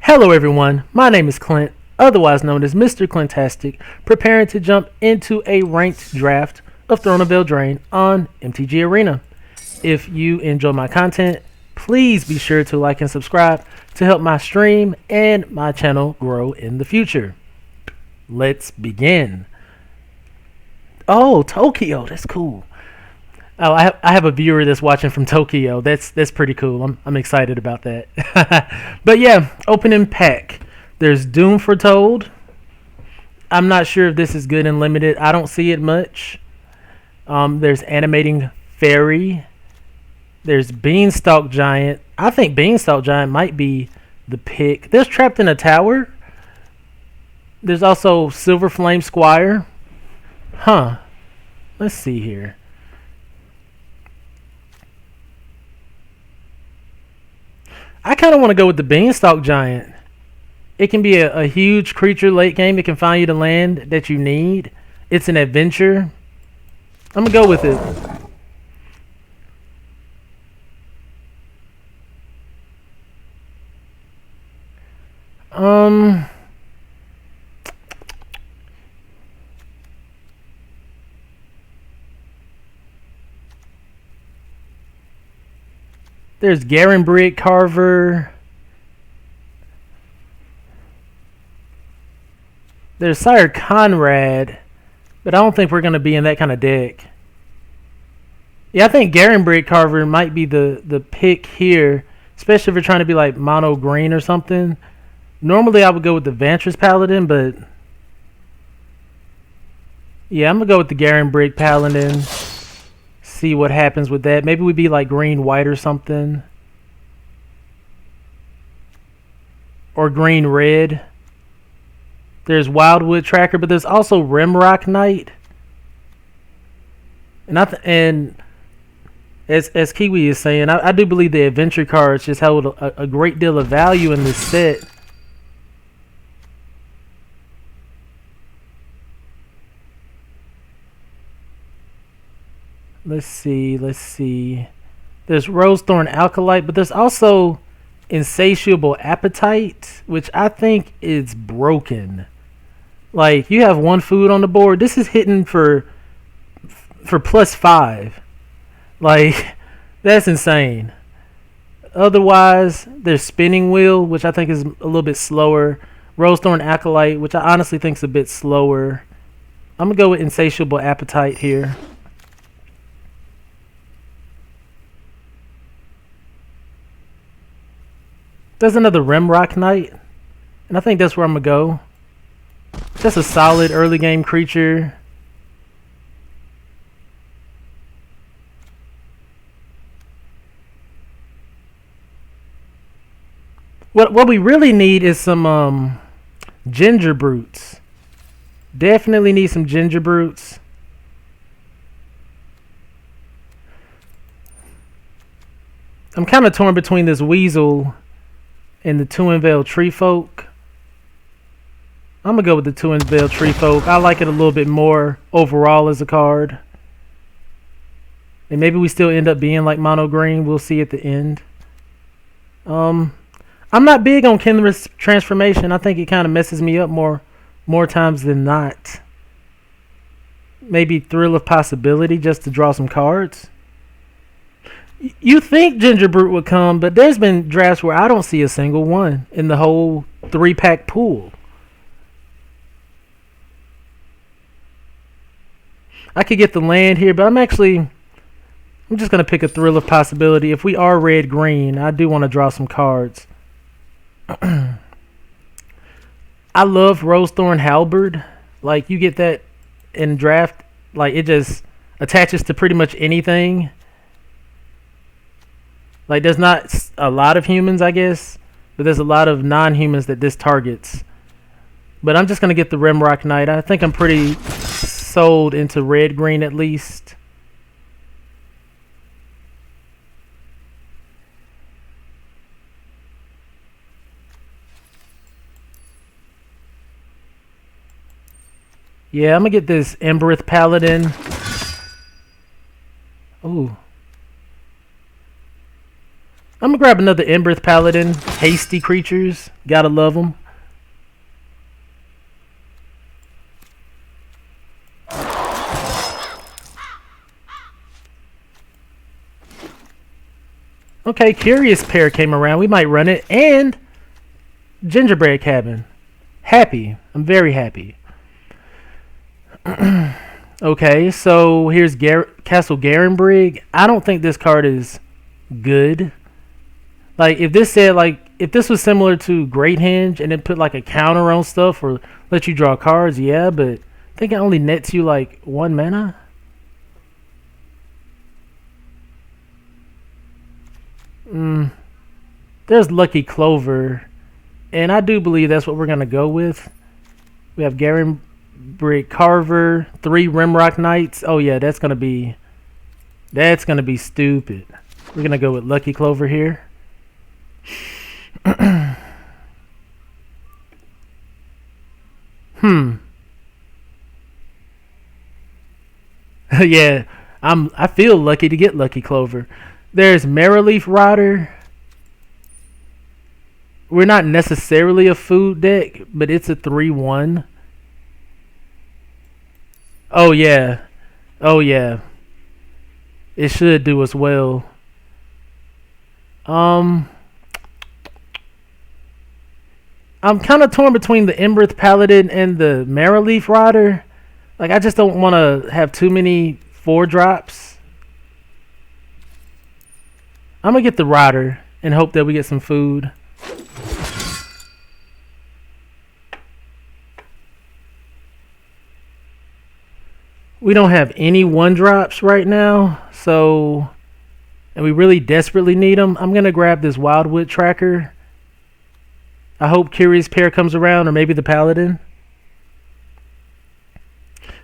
Hello everyone, my name is Clint, otherwise known as Mr.Clintastik, preparing to jump into a ranked draft of Throne of Eldraine on MTG Arena. If you enjoy my content, please be sure to like and subscribe to help my stream and my channel grow in the future. Let's begin. Oh, Tokyo, that's cool. Oh, I have a viewer that's watching from Tokyo. That's pretty cool. I'm excited about that. But yeah, opening pack. There's Doom Foretold. I'm not sure if this is good and limited. I don't see it much. There's Animating Fairy. There's Beanstalk Giant. I think Beanstalk Giant might be the pick. There's Trapped in a Tower. There's also Silver Flame Squire. Huh. Let's see here. I kind of want to go with the Beanstalk Giant. It can be a huge creature late game. It can find you the land that you need. It's an adventure. I'm going to go with it. There's Garen Brick Carver. There's Sire Conrad, but I don't think we're going to be in that kind of deck. Yeah, I think Garen Brick Carver might be the pick here, especially if you're trying to be like mono green or something. Normally I would go with the Vantress Paladin, but yeah, I'm going to go with the Garen Brick Paladin. See what happens with that. Maybe we'd be like green white or something, or green red. There's Wildwood Tracker, but there's also Rimrock Knight, and as Kiwi is saying, I do believe the adventure cards just hold a great deal of value in this set. Let's see. There's Rosethorn Alkalite, but there's also Insatiable Appetite, which I think is broken. Like, you have one food on the board. This is hitting for +5. Like, that's insane. Otherwise, there's Spinning Wheel, which I think is a little bit slower. Rosethorn Acolyte, which I honestly think is a bit slower. I'm going to go with Insatiable Appetite here. There's another Rimrock Knight, and I think that's where I'm going to go. Just a solid early game creature. What we really need is some Ginger Brutes. Definitely need some Ginger Brutes. I'm kind of torn between this Weasel and the Tuinvale Treefolk. I'm going to go with the Tuinvale Treefolk. I like it a little bit more overall as a card. And maybe we still end up being like mono green. We'll see at the end. I'm not big on Kenrith's transformation. I think it kind of messes me up more times than not. Maybe Thrill of Possibility just to draw some cards. You think Ginger Brute would come, but there's been drafts where I don't see a single one in the whole 3-pack pool. I could get the land here, but I'm just going to pick a Thrill of Possibility. If we are red-green, I do want to draw some cards. I love Rosethorn Halberd. Like, you get that in draft, like, it just attaches to pretty much anything. Like, there's not a lot of humans, I guess, but there's a lot of non-humans that this targets. But I'm just going to get the Rimrock Knight. I think I'm pretty sold into red-green at least. Yeah, I'm going to get this Embereth Paladin. Ooh. I'm gonna grab another Emberth Paladin. Hasty creatures. Gotta love them. Okay, Curious Pair came around. We might run it. And Gingerbread Cabin. Happy. I'm very happy. Okay, so here's Castle Garenbrig. I don't think this card is good. Like, if this said, like, if this was similar to Great Henge and then put, like, a counter on stuff or let you draw cards, yeah, but I think it only nets you, like, 1 mana. There's Lucky Clover, and I do believe that's what we're going to go with. We have Garenbrig Carver, 3 Rimrock Knights. Oh, yeah, that's going to be stupid. We're going to go with Lucky Clover here. Yeah, I feel lucky to get Lucky Clover. There's Merrileaf Rider. We're not necessarily a food deck, but it's a 3/1. Oh yeah. Oh yeah. It should do us well. I'm kind of torn between the Emberth Paladin and the Merrileaf Rider. Like, I just don't want to have too many 4-drops. I'm going to get the Rider and hope that we get some food. We don't have any 1-drops right now, so, and we really desperately need them. I'm going to grab this Wildwood Tracker. I hope Curious Pair comes around, or maybe the Paladin.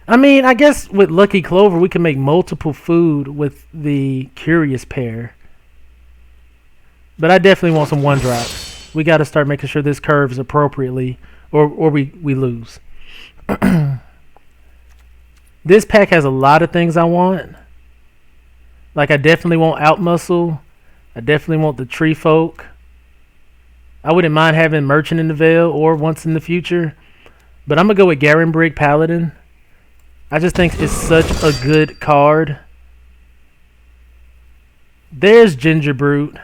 I mean, I guess with Lucky Clover, we can make multiple food with the Curious Pair. But I definitely want some 1-drops. We got to start making sure this curves appropriately, or we lose. This pack has a lot of things I want. Like, I definitely want Outmuscle. I definitely want the Tree Folk. I wouldn't mind having Merchant in the Veil or Once in the Future. But I'm going to go with Garenbrig Paladin. I just think it's such a good card. There's Gingerbrute.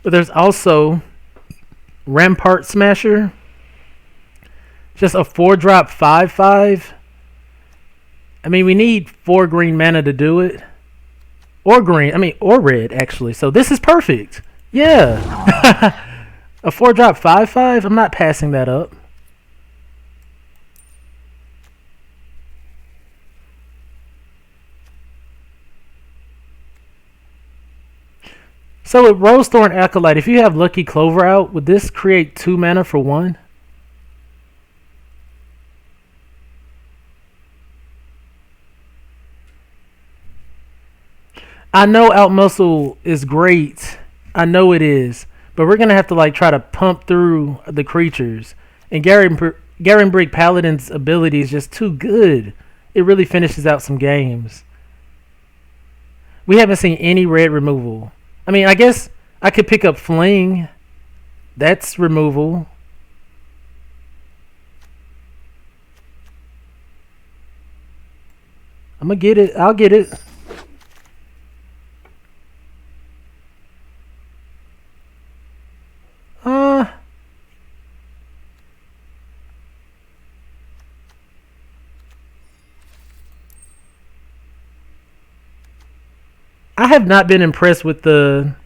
But there's also Rampart Smasher. Just a 4-drop 5/5. I mean, we need 4 green mana to do it. Or green. I mean, or red, actually. So this is perfect. Yeah. A 4-drop 5/5? I'm not passing that up. So with Rosethorn Acolyte, if you have Lucky Clover out, would this create 2 mana for 1? I know Outmuscle is great. I know it is. But we're going to have to like try to pump through the creatures. And Garenbrig Paladin's ability is just too good. It really finishes out some games. We haven't seen any red removal. I mean, I guess I could pick up Fling. That's removal. I'm going to get it. I'll get it. I have not been impressed with the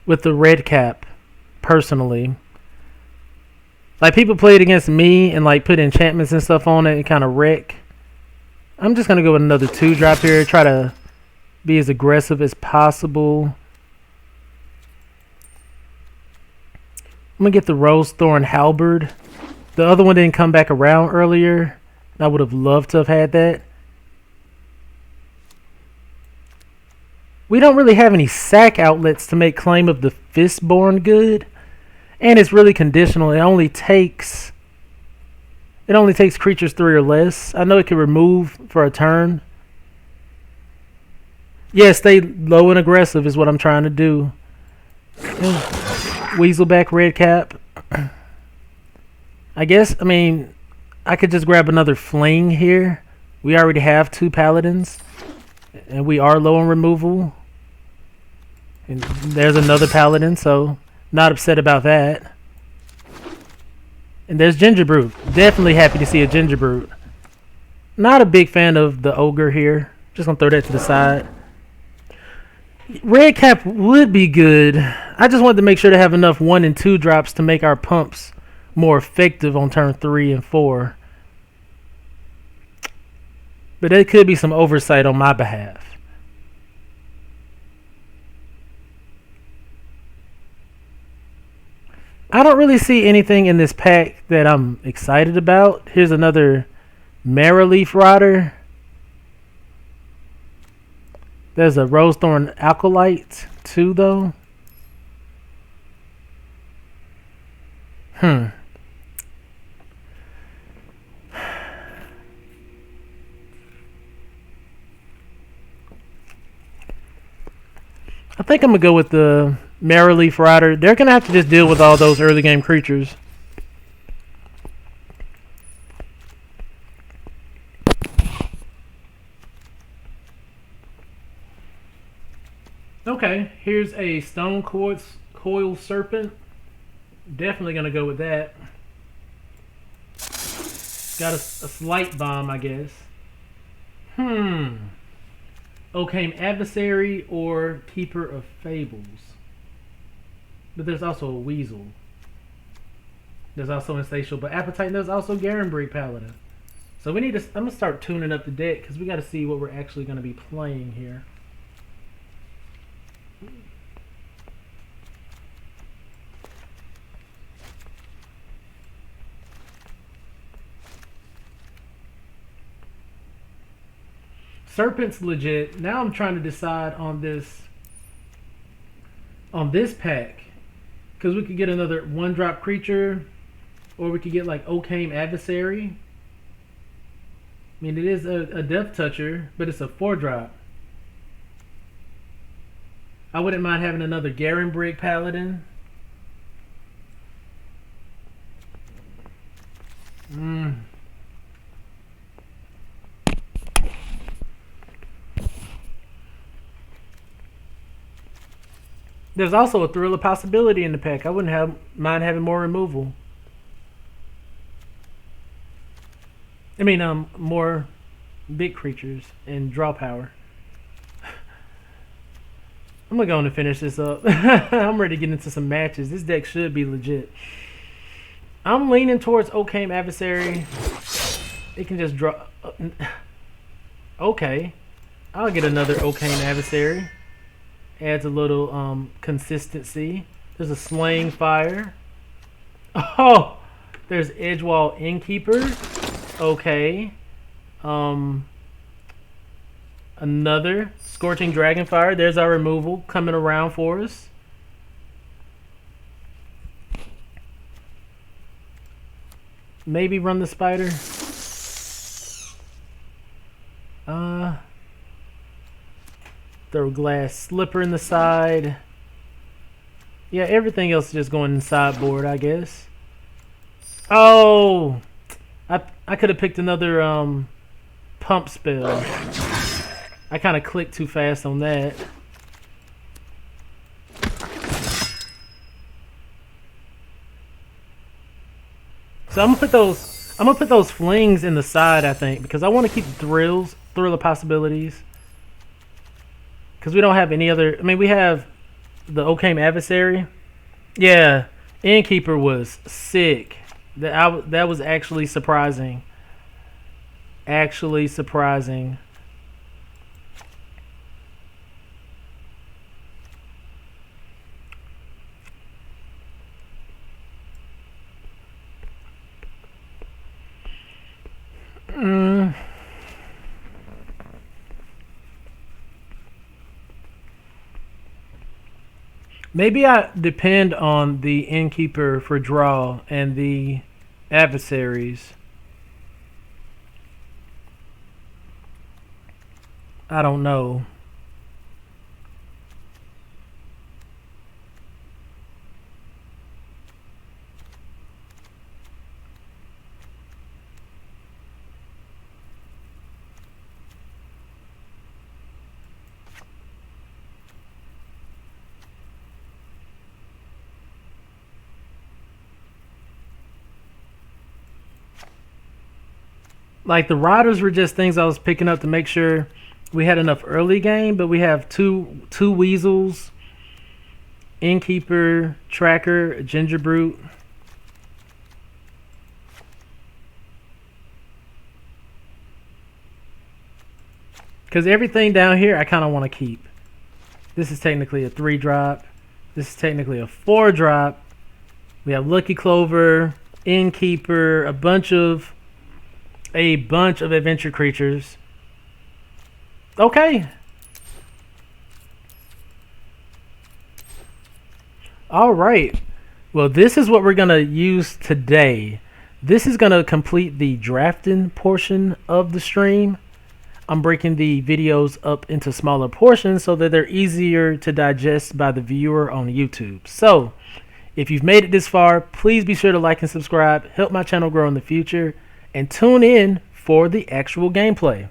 red cap, personally. Like, people play it against me and like put enchantments and stuff on it and kind of wreck. I'm just gonna go with another 2-drop here. Try to be as aggressive as possible. I'm gonna get the Rosethorn Halberd. The other one didn't come back around earlier. I would have loved to have had that. We don't really have any sack outlets to make claim of the Fistborn good. And it's really conditional. It only takes It only takes creatures 3 or less. I know it can remove for a turn. Yeah, stay low and aggressive is what I'm trying to do. Weaselback red cap. I guess, I mean, I could just grab another fling here. We already have 2 paladins. And we are low on removal. And there's another paladin, so not upset about that. And there's Gingerbrute. Definitely happy to see a Gingerbrute. Not a big fan of the ogre here. Just gonna throw that to the side. Red cap would be good. I just wanted to make sure to have enough 1 and 2 drops to make our pumps more effective on turn 3 and 4. But there could be some oversight on my behalf. I don't really see anything in this pack that I'm excited about. Here's another Marrowleaf Rider. There's a Rosethorn Acolyte too, though. I think I'm going to go with the Marrowleaf Rider. They're going to have to just deal with all those early game creatures. Okay, here's a Stone Quartz Coil Serpent. Definitely going to go with that. Got a Slight Bomb, I guess. Occame Adversary or Keeper of Fables. But there's also a Weasel. There's also Insatiable Appetite, and there's also Garenbrig Paladin. So we need to. I'm gonna start tuning up the deck because we got to see what we're actually gonna be playing here. Serpent's legit. Now I'm trying to decide on this pack. Because we could get another 1-drop creature. Or we could get like Occame Adversary. I mean, it is a Death Toucher, but it's a 4-drop. I wouldn't mind having another Garenbrig Paladin. There's also a Thrill of Possibility in the pack. I wouldn't mind having more removal. I mean, more big creatures and draw power. I'm gonna go on and finish this up. I'm ready to get into some matches. This deck should be legit. I'm leaning towards Occame Adversary. It can just draw. Okay, I'll get another Occame Adversary. Adds a little consistency. There's a Slaying Fire. Oh, there's Edgewall Innkeeper. Okay. Another Scorching Dragonfire. There's our removal coming around for us. Maybe run the spider. Throw Glass Slipper in the side. Yeah, everything else is just going in the sideboard, I guess. Oh! I could have picked another pump spell. I kind of clicked too fast on that. So I'm gonna put those flings in the side, I think, because I want to keep Thrill of Possibilities. Because we don't have any other. I mean, we have the Occame Adversary. Yeah, Innkeeper was sick. That was actually surprising. Actually surprising. Maybe I depend on the Innkeeper for draw and the adversaries. I don't know. Like the riders were just things I was picking up to make sure we had enough early game, but we have two weasels, innkeeper, tracker, ginger brute. Because everything down here I kind of want to keep. This is technically a 3-drop. This is technically a 4-drop. We have Lucky Clover, Innkeeper, a bunch of adventure creatures. Okay. All right. Well, this is what we're going to use today. This is going to complete the drafting portion of the stream. I'm breaking the videos up into smaller portions so that they're easier to digest by the viewer on YouTube. So, if you've made it this far, please be sure to like and subscribe, help my channel grow in the future, and tune in for the actual gameplay.